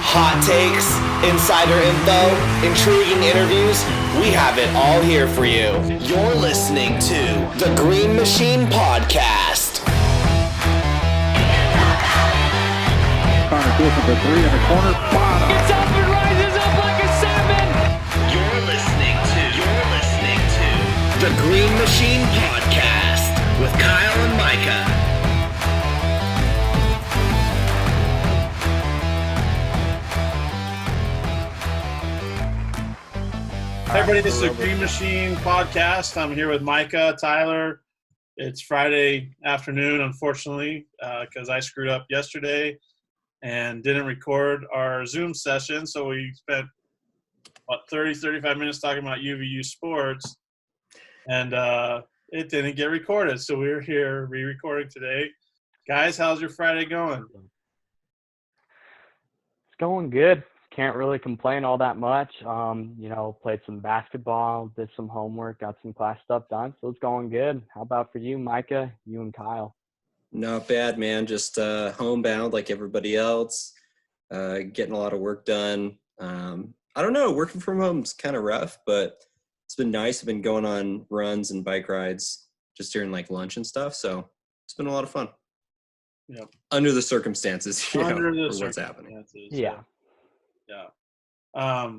Hot takes, insider info, intriguing interviews, we have it all here for you. You're listening to the Green Machine Podcast. Connor Wilson for three in the corner, bottom. Gets up and rises up like a salmon. You're listening to the Green Machine Podcast with Kyle and Micah. Hey everybody, this is the Green Machine Podcast. I'm here with Micah, Tyler. It's Friday afternoon, unfortunately, because I screwed up yesterday and didn't record our Zoom session. So we spent, 35 minutes talking about UVU sports, and it didn't get recorded. So we're here re-recording today. Guys, how's your Friday going? It's going good. Can't really complain all that much. Played some basketball, did some homework, got some class stuff done. So it's going good. How about for you, Micah, you and Kyle? Not bad, man. Just homebound like everybody else, getting a lot of work done. I don't know. Working from home is kind of rough, but it's been nice. I've been going on runs and bike rides just during like lunch and stuff. So it's been a lot of fun. Yep. Under the circumstances, What's happening. Yeah. Yeah.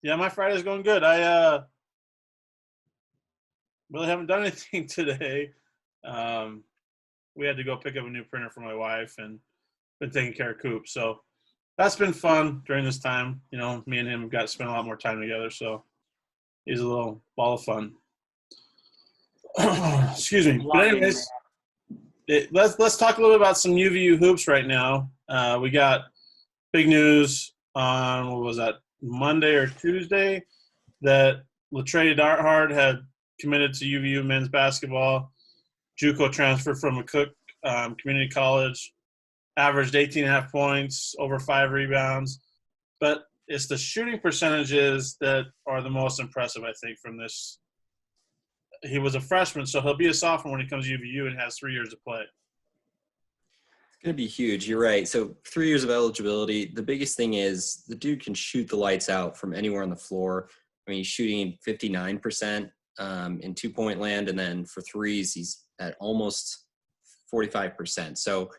My Friday's going good. I really haven't done anything today. We had to go pick up a new printer for my wife and been taking care of Coop. So that's been fun during this time. You know, me and him got to spend a lot more time together. So he's a little ball of fun. Excuse me. But anyways, let's talk a little bit about some UVU hoops right now. We got big news on, what was that, Monday or Tuesday, that Latrey Darthard had committed to UVU men's basketball. JUCO transfer from McCook Community College, averaged 18.5 points, over 5 rebounds. But it's the shooting percentages that are the most impressive, I think, from this. He was a freshman, so he'll be a sophomore when he comes to UVU and has 3 years to play. Going to be huge. You're right. So 3 years of eligibility. The biggest thing is the dude can shoot the lights out from anywhere on the floor. I mean, he's shooting 59% in 2-point land, and then for threes, he's at almost 45%. So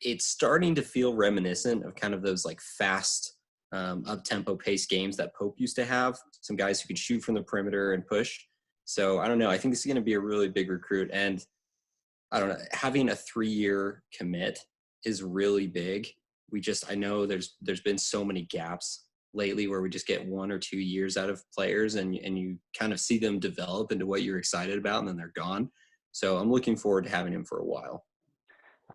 it's starting to feel reminiscent of kind of those like fast, up-tempo pace games that Pope used to have. Some guys who could shoot from the perimeter and push. So I don't know. I think this is going to be a really big recruit, and I don't know, having a 3-year commit is really big. I know there's been so many gaps lately where we just get 1 or 2 years out of players and you kind of see them develop into what you're excited about and then they're gone. So I'm looking forward to having him for a while.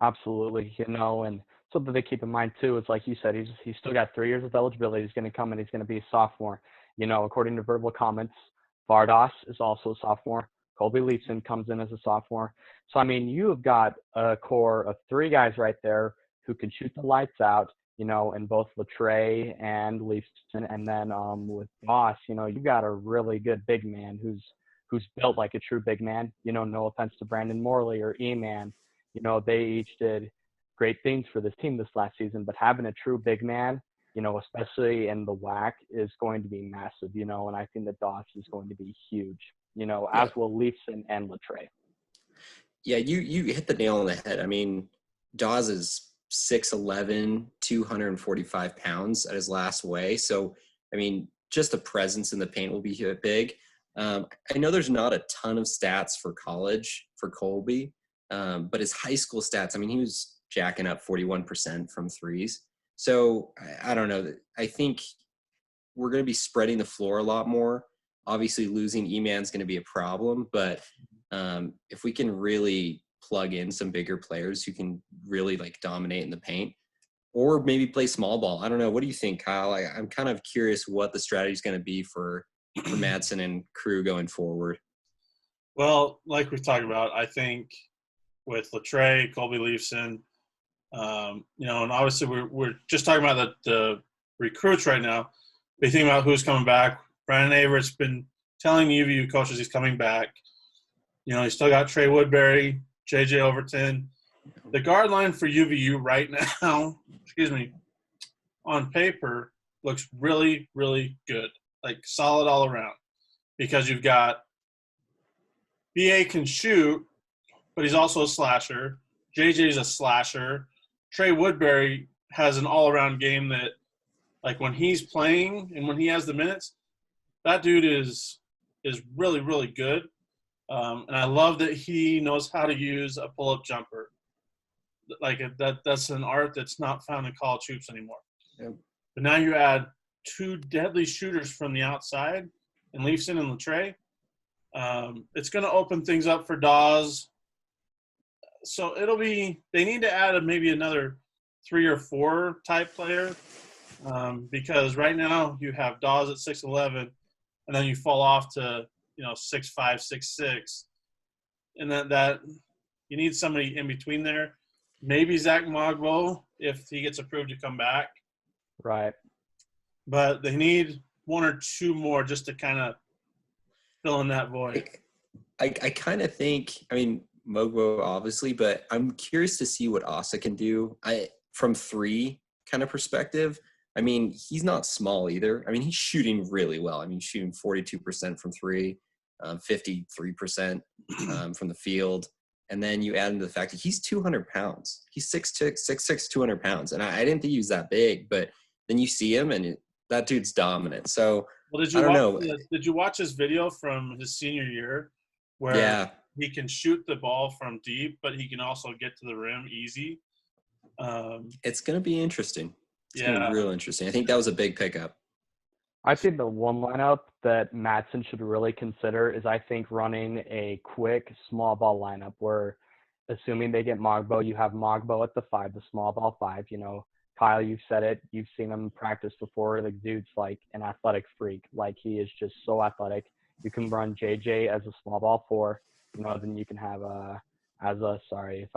Absolutely. And something to keep in mind too is, like you said, he's still got 3 years of eligibility. He's going to come and he's going to be a sophomore. According to verbal comments, Vardas is also a sophomore. Colby Leifson comes in as a sophomore. So, I mean, you have got a core of 3 guys right there who can shoot the lights out, in both Latrey and Leifson. And then with Boss, you got a really good big man who's built like a true big man. No offense to Brandon Morley or E-Man. They each did great things for this team this last season. But having a true big man, especially in the WAC, is going to be massive, and I think that Doss is going to be huge. As will Leifson and Latrey. Yeah, you hit the nail on the head. I mean, Dawes is 6'11", 245 pounds at his last weigh. So, I mean, just a presence in the paint will be big. I know there's not a ton of stats for college for Colby, but his high school stats, I mean, he was jacking up 41% from threes. So, I don't know. I think we're going to be spreading the floor a lot more. Obviously, losing E-Man's going to be a problem, but if we can really plug in some bigger players who can really like dominate in the paint, or maybe play small ball. I don't know. What do you think, Kyle? I'm kind of curious what the strategy is going to be for Madsen and crew going forward. Well, like we talked about, I think with Latrey, Colby Leifson, and obviously we're just talking about the recruits right now. But you think about who's coming back. Brandon Avertt's been telling UVU coaches he's coming back. You still got Trey Woodbury, J.J. Overton. The guard line for UVU right now, on paper looks really, really good, like solid all around, because you've got BA can shoot, but he's also a slasher. JJ's a slasher. Trey Woodbury has an all-around game that, like, when he's playing and when he has the minutes, that dude is really, really good. And I love that he knows how to use a pull-up jumper. Like, that's an art that's not found in college hoops anymore. Yep. But now you add two deadly shooters from the outside in Leafson and Latre. It's going to open things up for Dawes. So they need to add maybe another 3 or 4 type player, because right now you have Dawes at 6'11", and then you fall off to 6'5", 6'6", and that you need somebody in between there. Maybe Zach Mogbo if he gets approved to come back. Right. But they need 1 or 2 more just to kind of fill in that void. I kind of think, Mogbo obviously, but I'm curious to see what Asa can do. From 3 kind of perspective, he's not small either. He's shooting really well. He's shooting 42% from 3, 53% from the field. And then you add into the fact that he's 200 pounds. He's 6'6", 200 pounds. And I didn't think he was that big, but then you see him and that dude's dominant. So Well, did you watch his video from his senior year where he can shoot the ball from deep, but he can also get to the rim easy? It's going to be interesting. It's going to be real interesting. I think that was a big pickup. I think the one lineup that Madsen should really consider is, I think, running a quick small ball lineup where, assuming they get Mogbo, you have Mogbo at the 5, the small ball 5. Kyle, you've said it. You've seen him practice before. The dude's like an athletic freak. Like, he is just so athletic. You can run JJ as a small ball 4. Then you can have as a 3.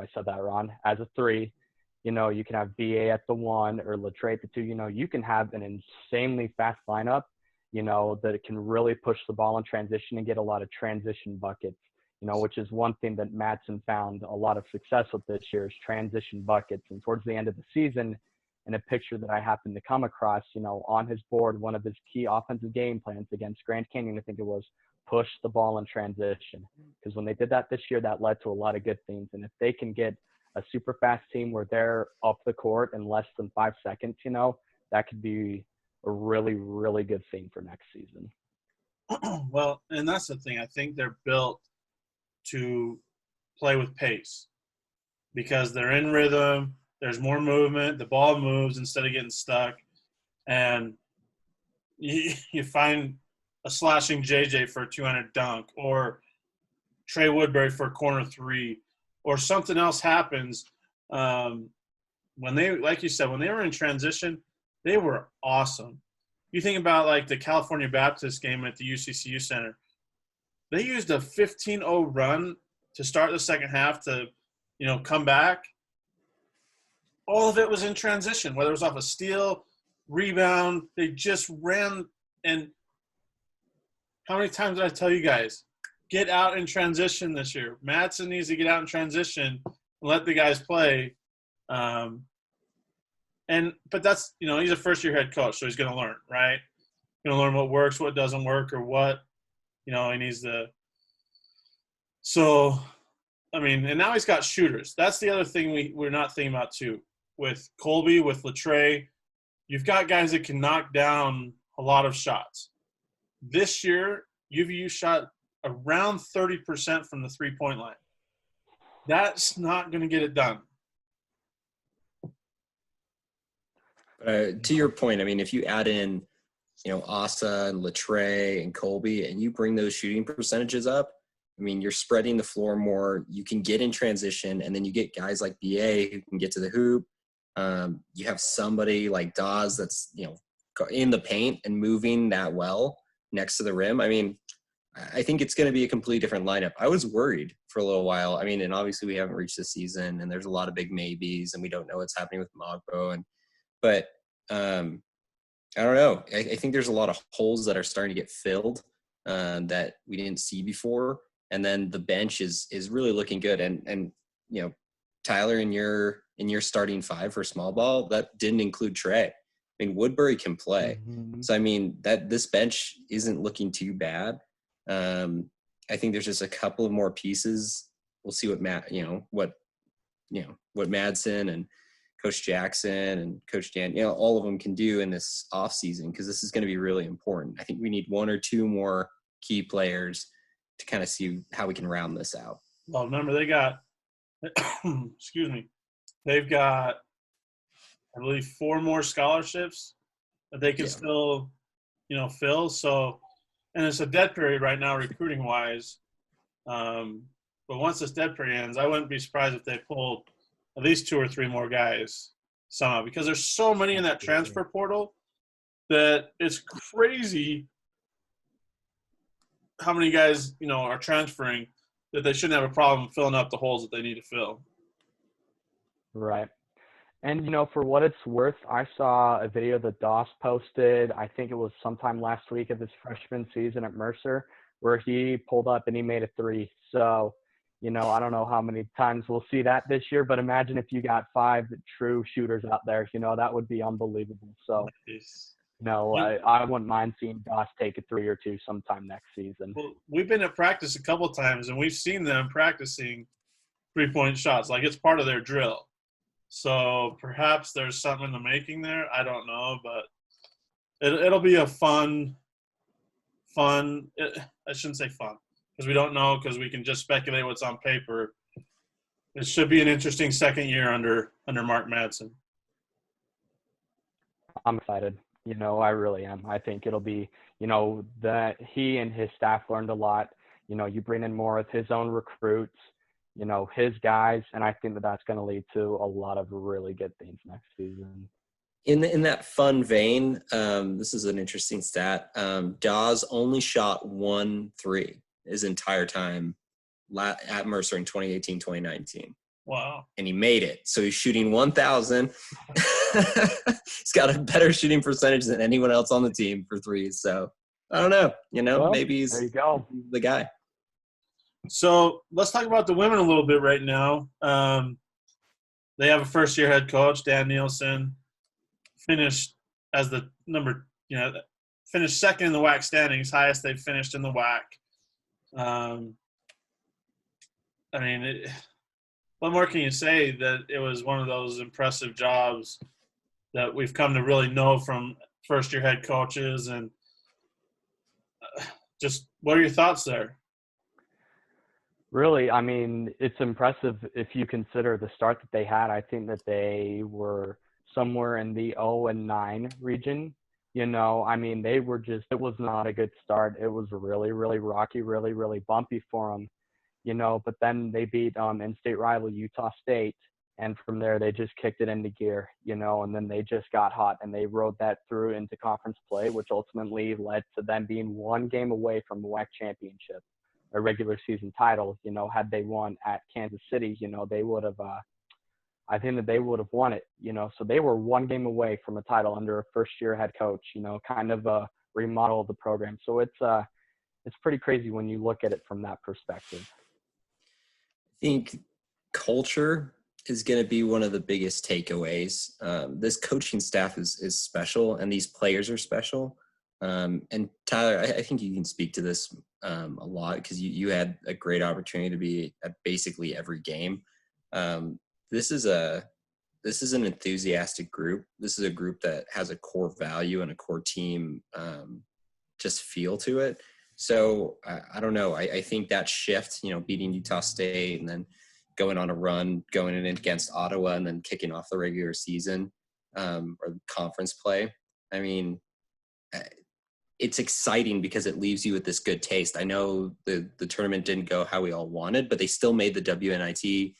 You can have BA at the 1 or Latre at the 2. You can have an insanely fast lineup, that can really push the ball in transition and get a lot of transition buckets, which is one thing that Madsen found a lot of success with this year is transition buckets. And towards the end of the season, in a picture that I happened to come across, on his board, one of his key offensive game plans against Grand Canyon, I think it was, push the ball in transition. Because when they did that this year, that led to a lot of good things. And if they can get a super fast team where they're up the court in less than 5 seconds, that could be a really, really good thing for next season. Well, and that's the thing. I think they're built to play with pace because they're in rhythm. There's more movement. The ball moves instead of getting stuck. And you find a slashing JJ for a 200 dunk or Trey Woodbury for a corner 3 or something else happens. When they, like you said, when they were in transition, they were awesome. You think about, like, the California Baptist game at the UCCU Center. They used a 15-0 run to start the second half to, come back. All of it was in transition, whether it was off a steal, rebound. They just ran. And how many times did I tell you guys, get out in transition this year? Madsen needs to get out in transition and let the guys play. But that's, he's a first-year head coach, so he's going to learn, right? Going to learn what works, what doesn't work, or what, he needs to. So, and now he's got shooters. That's the other thing we're not thinking about too. With Colby, with Latre, you've got guys that can knock down a lot of shots. This year, UVU shot around 30% from the three-point line. That's not going to get it done. To your point, if you add in, Asa and Latre and Colby, and you bring those shooting percentages up, you're spreading the floor more. You can get in transition, and then you get guys like BA who can get to the hoop. You have somebody like Dawes that's, in the paint and moving that well next to the rim. I think it's going to be a completely different lineup. I was worried for a little while. And obviously we haven't reached the season, and there's a lot of big maybes, and we don't know what's happening with Mogbo. But I don't know. I think there's a lot of holes that are starting to get filled that we didn't see before. And then the bench is really looking good. And you know, Tyler, in your starting five for small ball, that didn't include Trey. I mean, Woodbury can play. Mm-hmm. So, I mean, that this bench isn't looking too bad. I think there's just a couple of more pieces. We'll see what what Madsen and Coach Jackson and Coach Dan, all of them can do in this off season, because this is going to be really important. I think we need one or two more key players to kind of see how we can round this out. Well, remember, they got, excuse me, they've got, I believe, 4 more scholarships that they can still, fill. So, and it's a dead period right now, recruiting wise. But once this dead period ends, I wouldn't be surprised if they pulled at least 2 or 3 more guys somehow, because there's so many in that transfer portal that it's crazy how many guys, are transferring, that they shouldn't have a problem filling up the holes that they need to fill. Right. And, for what it's worth, I saw a video that Doss posted, I think it was sometime last week of his freshman season at Mercer, where he pulled up and he made a 3. So, I don't know how many times we'll see that this year, but imagine if you got 5 true shooters out there, that would be unbelievable. So, I wouldn't mind seeing Doss take a 3 or 2 sometime next season. Well, we've been at practice a couple times, and we've seen them practicing 3-point shots. Like, it's part of their drill. So perhaps there's something in the making there. I don't know, but it'll be a fun. I shouldn't say fun, because we don't know, because we can just speculate what's on paper. It should be an interesting second year under Mark Madsen. I'm excited. I really am. I think it'll be, that he and his staff learned a lot. You bring in more of his own recruits, his guys, and I think that's going to lead to a lot of really good things next season. In that fun vein, this is an interesting stat. Dawes only shot 1 3 his entire time at Mercer in 2018, 2019. Wow. And he made it. So he's shooting 1,000. He's got a better shooting percentage than anyone else on the team for threes. So I don't know. Well, maybe he's there you go. The guy. So let's talk about the women a little bit right now. They have a first-year head coach, Dan Nielsen, finished as the finished second in the WAC standings, highest they've finished in the WAC. What more can you say that it was one of those impressive jobs that we've come to really know from first-year head coaches? And just what are your thoughts there? Really, it's impressive if you consider the start that they had. I think that they were somewhere in the 0-9 region. They were it was not a good start. It was really, really rocky, really, really bumpy for them, but then they beat in-state rival Utah State. And from there, they just kicked it into gear, and then they just got hot, and they rode that through into conference play, which ultimately led to them being 1 game away from the WAC championship, a regular season title. Had they won at Kansas City, they would have, I think that they would have won it, so they were 1 game away from a title under a first-year head coach, kind of a remodel of the program. So it's pretty crazy when you look at it from that perspective. I think culture is going to be one of the biggest takeaways. This coaching staff is special, and these players are special. And Tyler, I think you can speak to this a lot, because you had a great opportunity to be at basically every game. This is an enthusiastic group. This is a group that has a core value and a core team just feel to it. So I don't know. I think that shift, beating Utah State and then going on a run, going in against Ottawa, and then kicking off the regular season or conference play. It's exciting because it leaves you with this good taste. I know the tournament didn't go how we all wanted, but they still made the WNIT.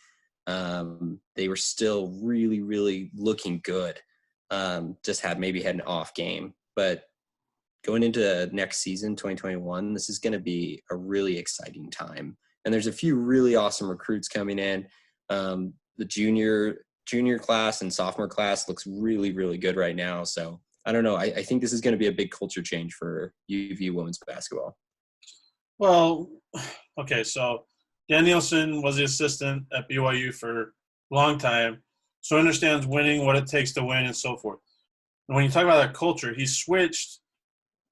They were still really, really looking good. Just had an off game. But going into next season, 2021, this is going to be a really exciting time. And there's a few really awesome recruits coming in. The junior class and sophomore class looks really, really good right now. So I don't know. I think this is going to be a big culture change for UVU women's basketball. Well, Okay, so Dan Nielsen was the assistant at BYU for a long time, so understands winning, what it takes to win, and so forth. And when you talk about that culture, he switched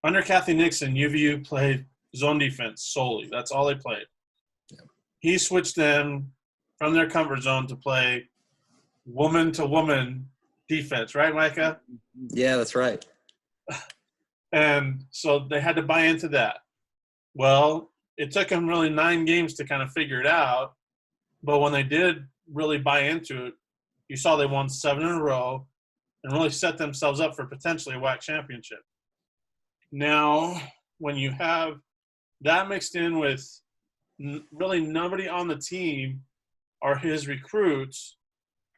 under Kathy Nixon. UVU played zone defense solely. That's all they played. Yeah. He switched them from their comfort zone to play woman-to-woman defense, right, Micah? Yeah, that's right. And so they had to buy into that. Well, it took them really 9 games to kind of figure it out. But when they did really buy into it, you saw they won 7 in a row and really set themselves up for potentially a WAC championship. Now, when you have that mixed in with really nobody on the team are his recruits,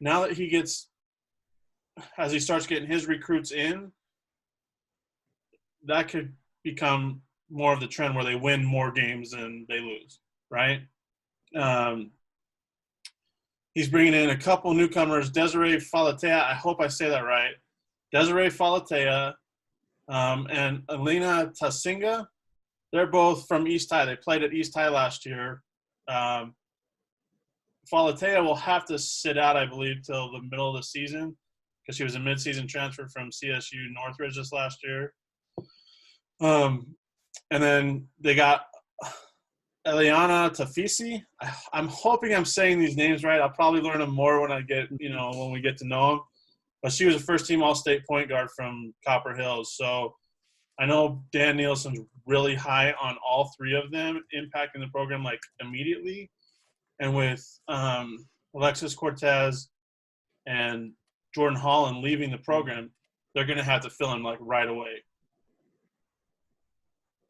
now that as he starts getting his recruits in, that could become more of the trend where they win more games than they lose, right? He's bringing in a couple newcomers, Desiree Falatea. I hope I say that right. Desiree Falatea and Elena Tasinga. They're both from East High. They played at East High last year. Falatea will have to sit out, I believe, till the middle of the season because she was a midseason transfer from CSU Northridge this last year. And then they got Eliana Tafisi. I'm hoping I'm saying these names right. I'll probably learn them more when when we get to know them. But she was a first-team All-State point guard from Copper Hills. So I know Dan Nielsen's really high on all 3 of them, impacting the program like immediately. And with Alexis Cortez and Jordan Holland leaving the program, they're going to have to fill in like right away.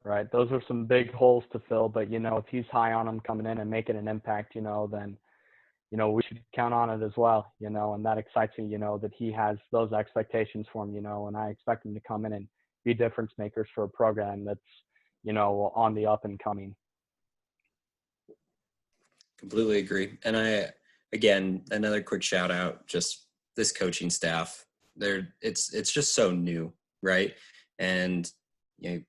Right. Those are some big holes to fill, but, if he's high on them coming in and making an impact, then, we should count on it as well, and that excites me, that he has those expectations for him, and I expect him to come in and be difference makers for a program that's, on the up and coming. Completely agree. And again, another quick shout out, just this coaching staff. It's just so new, right? And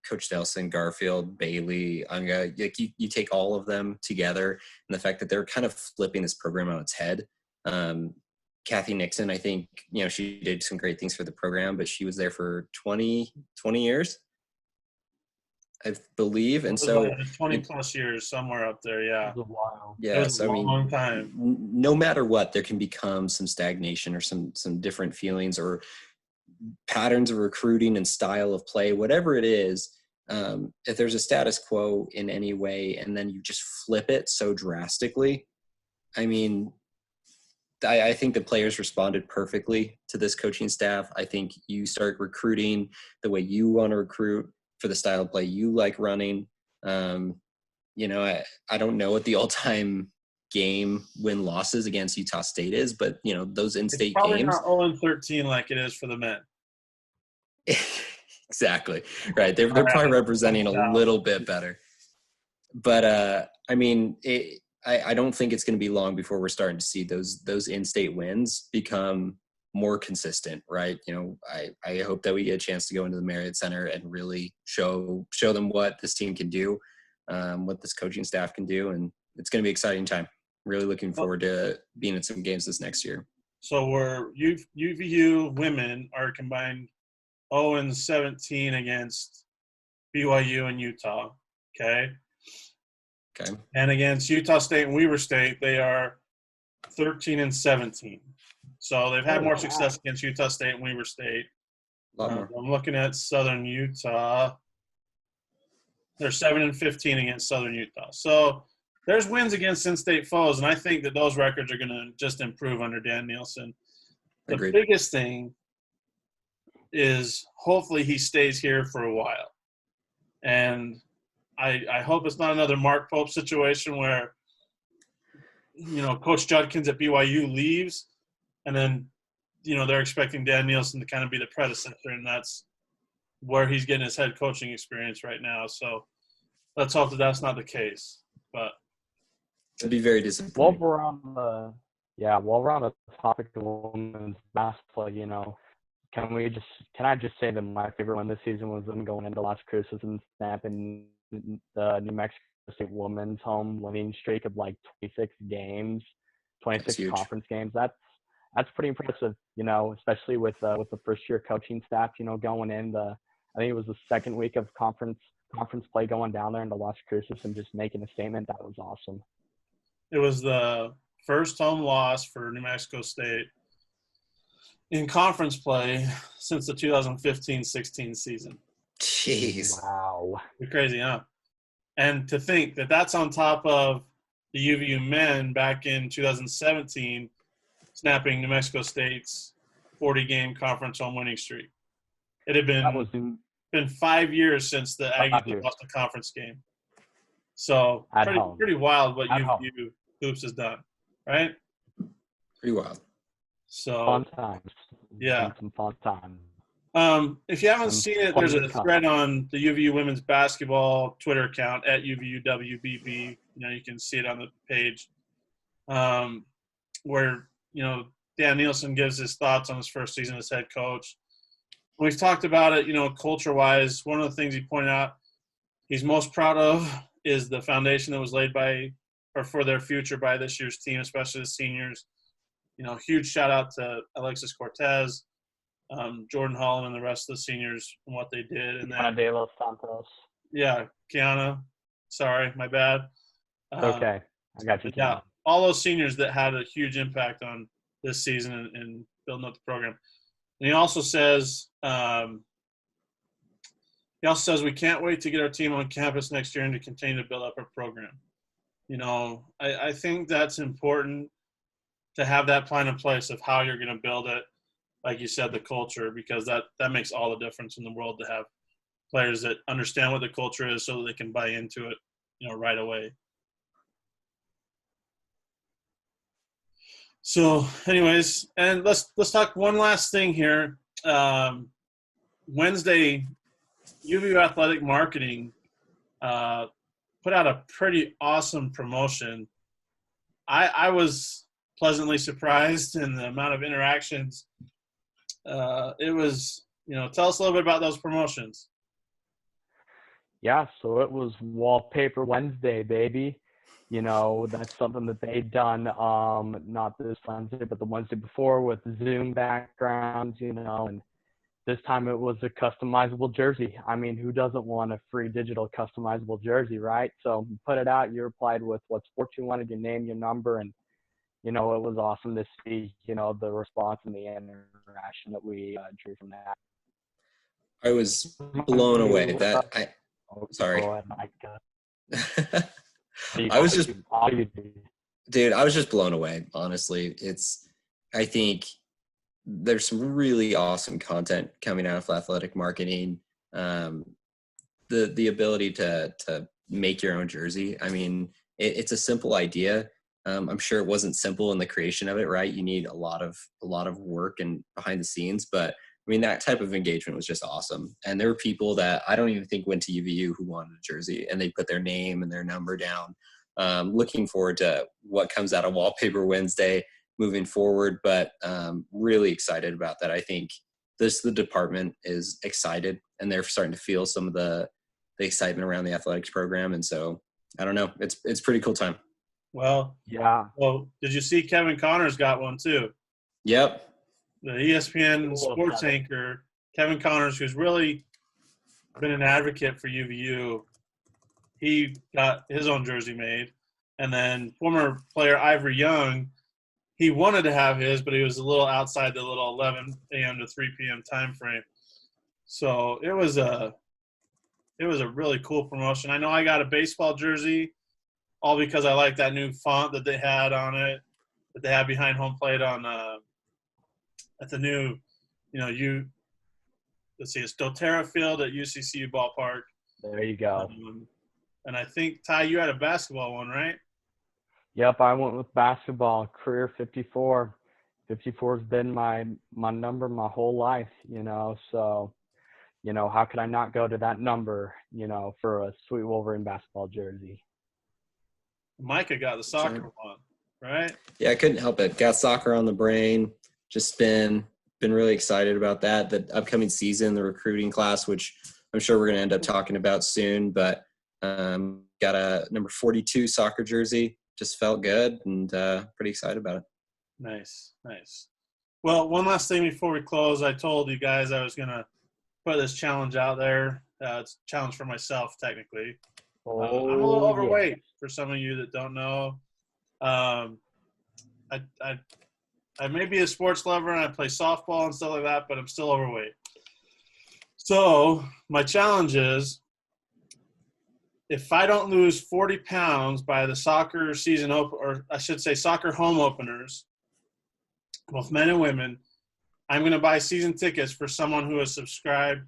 Coach Nelson, Garfield, Bailey, Unga, like you take all of them together, and the fact that they're kind of flipping this program on its head. Kathy Nixon, I think, she did some great things for the program, but she was there for 20 years, I believe. And so like 20 plus years, somewhere up there. Yeah. It was a while. Yeah. It was a long time. No matter what, there can become some stagnation or some different feelings or patterns of recruiting and style of play, whatever it is. If there's a status quo in any way, and then you just flip it so drastically, I mean, I think the players responded perfectly to this coaching staff. I think you start recruiting the way you want to recruit for the style of play you like running. I don't know what the all-time game win losses against Utah State is, but those in-state it's games. Probably not 0-13 like it is for the men. Exactly right. They're probably representing a little bit better, but I don't think it's going to be long before we're starting to see those in-state wins become more consistent, right? I hope that we get a chance to go into the Marriott Center and really show them what this team can do, what this coaching staff can do, and it's going to be an exciting time. Really looking forward to being in some games this next year. So UVU women are combined 0-17 against BYU and Utah. Okay. And against Utah State and Weber State, they are 13-17. So they've had more success against Utah State and Weber State. A lot more. I'm looking at Southern Utah. They're 7-15 against Southern Utah. So there's wins against in-state foes, and I think that those records are going to just improve under Dan Nielsen. The Agreed. biggest thing is hopefully he stays here for a while. And I hope it's not another Mark Pope situation where, Coach Judkins at BYU leaves and then, they're expecting Dan Nielsen to kind of be the predecessor, and that's where he's getting his head coaching experience right now. So let's hope that that's not the case. But it'd be very disappointing. While we're on the topic of women's basketball, can I just say that my favorite one this season was them going into Las Cruces and snapping the New Mexico State women's home winning streak of like 26 games, 26 conference games. That's pretty impressive, especially with the first year coaching staff, going in I think it was the second week of conference play going down there into Las Cruces and just making a statement. That was awesome. It was the first home loss for New Mexico State in conference play since the 2015-16 season. Jeez. Wow. You're crazy, huh? And to think that that's on top of the UVU men back in 2017 snapping New Mexico State's 40-game conference home winning streak. It had been 5 years since the Aggies lost a conference game. So pretty wild what UVU Hoops has done, right? Pretty wild. So fun times. Yeah. Some fun times. If you haven't seen it, there's a thread on the UVU women's basketball Twitter account at UVUWBB. You can see it on the page where, Dan Nielsen gives his thoughts on his first season as head coach. We've talked about it, culture-wise. One of the things he pointed out he's most proud of is the foundation that was laid for their future by this year's team, especially the seniors. Huge shout-out to Alexis Cortez, Jordan Holland, and the rest of the seniors and what they did. And Kiana De Los Santos. Yeah, Kiana. Sorry, my bad. Okay, I got you. Yeah, all those seniors that had a huge impact on this season and building up the program. And he also says we can't wait to get our team on campus next year and to continue to build up our program. I think that's important to have that plan in place of how you're going to build it. Like you said, the culture, because that makes all the difference in the world to have players that understand what the culture is so that they can buy into it, right away. So anyways, and let's talk one last thing here. Wednesday, UVU Athletic Marketing put out a pretty awesome promotion. I was pleasantly surprised in the amount of interactions. It was, tell us a little bit about those promotions. Yeah, so it was Wallpaper Wednesday, baby. That's something that they'd done, not this Wednesday, but the Wednesday before with Zoom backgrounds, and this time it was a customizable jersey. I mean, who doesn't want a free digital customizable jersey, right? So you put it out, you replied with what sport you wanted, your name, your number, and, it was awesome to see, the response and the interaction that we drew from that. I was blown away. Sorry. Go ahead, Micah. I was just blown away, honestly. I think there's some really awesome content coming out of athletic marketing. The ability to make your own jersey. I mean, it's a simple idea. I'm sure it wasn't simple in the creation of it, right? You need a lot of work and behind the scenes, but I mean, that type of engagement was just awesome. And there were people that I don't even think went to UVU who wanted a jersey, and they put their name and their number down. Looking forward to what comes out of Wallpaper Wednesday moving forward, but really excited about that. I think the department is excited, and they're starting to feel some of the excitement around the athletics program. And so, I don't know, it's a pretty cool time. Well, yeah. Well, did you see Kevin Connors got one too? Yep. The ESPN sports anchor, Kevin Connors, who's really been an advocate for UVU, he got his own jersey made. And then former player Ivory Young, he wanted to have his, but he was a little outside the little 11 a.m. to 3 p.m. time frame. So it was a really cool promotion. I know I got a baseball jersey, all because I like that new font that they had on it, that they have behind home plate on at the new, it's doTERRA Field at UCCU Ballpark. There you go. And I think, Ty, you had a basketball one, right? Yep, I went with basketball, career 54. 54 has been my number my whole life, so, how could I not go to that number, for a Sweet Wolverine basketball jersey? Micah got the soccer one, right? Yeah, I couldn't help it. Got soccer on the brain. Just been really excited about that. The upcoming season, the recruiting class, which I'm sure we're going to end up talking about soon. But Got a number 42 soccer jersey. Just felt good and pretty excited about it. Nice. Well, one last thing before we close. I told you guys I was going to put this challenge out there. It's a challenge for myself, technically. I'm a little overweight for some of you that don't know. I may be a sports lover and I play softball and stuff like that, but I'm still overweight. So my challenge is, if I don't lose 40 pounds by the soccer season or I should say soccer home openers, both men and women, I'm going to buy season tickets for someone who has subscribed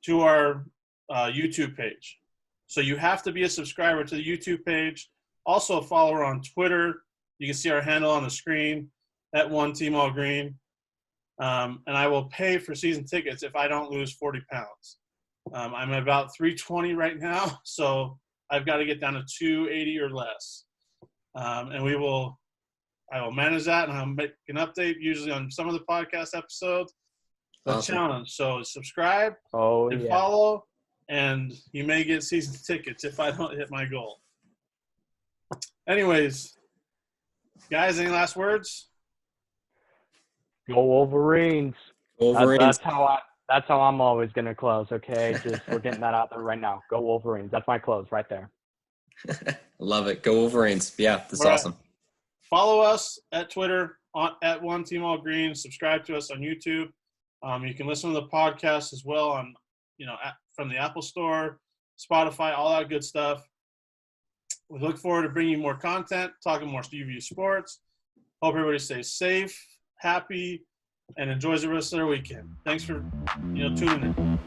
to our YouTube page. So you have to be a subscriber to the YouTube page. Also a follower on Twitter. You can see our handle on the screen at @OneTeamAllGreen. And I will pay for season tickets if I don't lose 40 pounds. I'm at about 320 right now, so I've got to get down to 280 or less. And I will manage that, and I'll make an update usually on some of the podcast episodes. The Awesome. challenge. So subscribe and follow, and you may get season tickets if I don't hit my goal. Anyways, guys, any last words? Go Wolverines. Wolverines. That's how I'm always gonna close. Okay, just we're getting that out there right now. Go Wolverines. That's my close right there. Love it. Go Wolverines. Yeah, that's All right. awesome. Follow us at Twitter at @OneTeamAllGreen. Subscribe to us on YouTube. You can listen to the podcast as well on, from the Apple Store, Spotify, all that good stuff. We look forward to bringing you more content, talking more UVU sports. Hope everybody stays safe, happy, and enjoys the rest of their weekend. Thanks for tuning in.